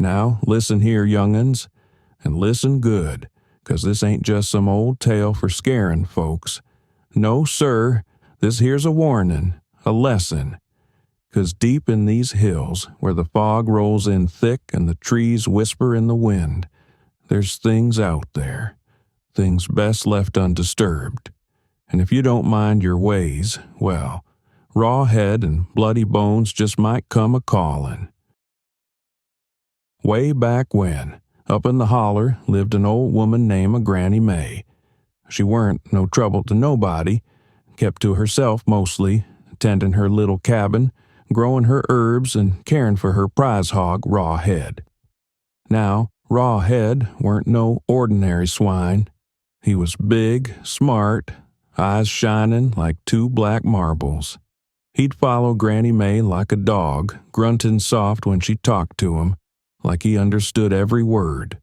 Now, listen here, young'uns, and listen good, 'cause this ain't just some old tale for scaring folks. No, sir, this here's a warning, a lesson. 'Cause deep in these hills, where the fog rolls in thick and the trees whisper in the wind, there's things out there, things best left undisturbed. And if you don't mind your ways, well, raw head and bloody bones just might come a-callin'. Way back when, up in the holler lived an old woman named Granny May. She weren't no trouble to nobody, kept to herself mostly, tending her little cabin, growing her herbs, and caring for her prize hog, Raw Head. Now, Raw Head weren't no ordinary swine. He was big, smart, eyes shining like two black marbles. He'd follow Granny May like a dog, grunting soft when she talked to him, like he understood every word.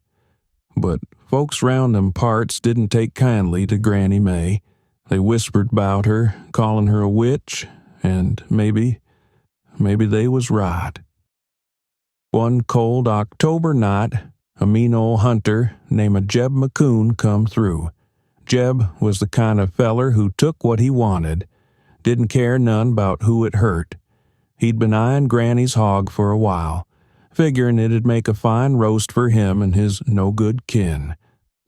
But folks round them parts didn't take kindly to Granny May. They whispered 'bout her, calling her a witch, and maybe they was right. One cold October night, a mean old hunter named Jeb McCune come through. Jeb was the kind of feller who took what he wanted, didn't care none 'bout who it hurt. He'd been eyeing Granny's hog for a while, figuring it'd make a fine roast for him and his no-good kin.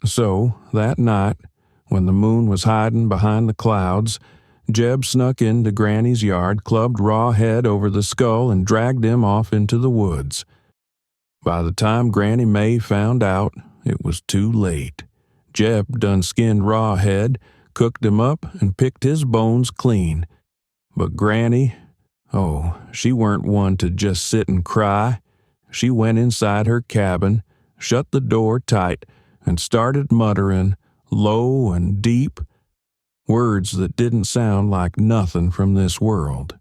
So, that night, when the moon was hiding behind the clouds, Jeb snuck into Granny's yard, clubbed Raw Head over the skull, and dragged him off into the woods. By the time Granny May found out, it was too late. Jeb done skinned Raw Head, cooked him up, and picked his bones clean. But Granny, oh, she weren't one to just sit and cry. She went inside her cabin, shut the door tight, and started muttering, low and deep, words that didn't sound like nothing from this world.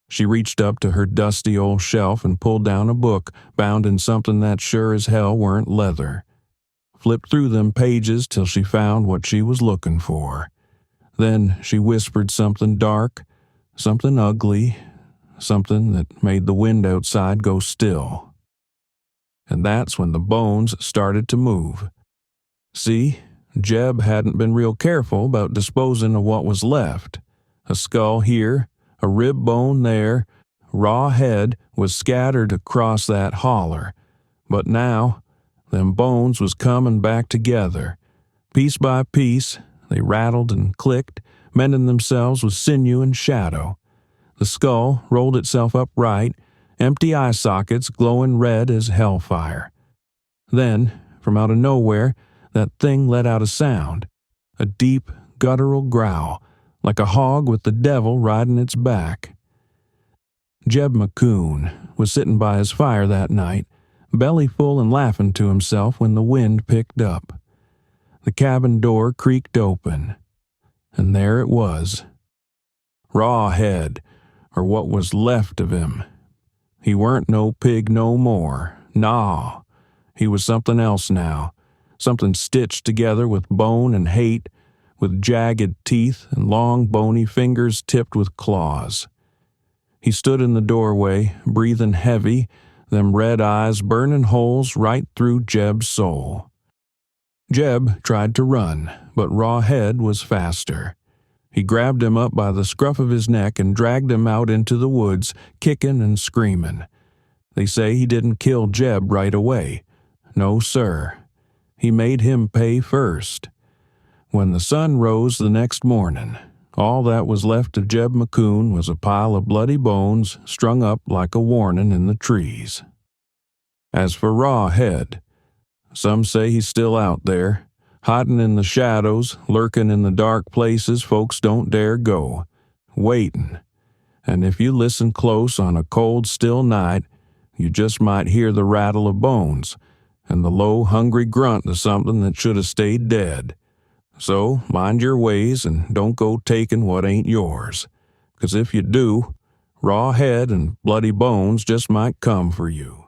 She reached up to her dusty old shelf and pulled down a book bound in something that sure as hell weren't leather. Flipped through them pages till she found what she was looking for. Then she whispered something dark, something ugly, something that made the wind outside go still. And that's when the bones started to move. See, Jeb hadn't been real careful about disposing of what was left. A skull here, a rib bone there, Raw Head was scattered across that holler. But now, them bones was coming back together. Piece by piece, they rattled and clicked, mending themselves with sinew and shadow. The skull rolled itself upright, empty eye sockets glowing red as hellfire. Then, from out of nowhere, that thing let out a sound, a deep, guttural growl, like a hog with the devil riding its back. Jeb McCune was sitting by his fire that night, belly full and laughing to himself when the wind picked up. The cabin door creaked open, and there it was. Raw Head, or what was left of him. He weren't no pig no more, nah. He was something else now. Something stitched together with bone and hate, with jagged teeth and long bony fingers tipped with claws. He stood in the doorway, breathing heavy, them red eyes burning holes right through Jeb's soul. Jeb tried to run, but Raw Head was faster. He grabbed him up by the scruff of his neck and dragged him out into the woods, kicking and screaming. They say he didn't kill Jeb right away. No, sir. He made him pay first. When the sun rose the next morning, all that was left of Jeb McCune was a pile of bloody bones strung up like a warning in the trees. As for Raw Head, some say he's still out there, hiding in the shadows, lurking in the dark places folks don't dare go, waiting. And if you listen close on a cold, still night, you just might hear the rattle of bones and the low, hungry grunt of something that should have stayed dead. So mind your ways and don't go taking what ain't yours, 'cause if you do, Raw Head and bloody bones just might come for you.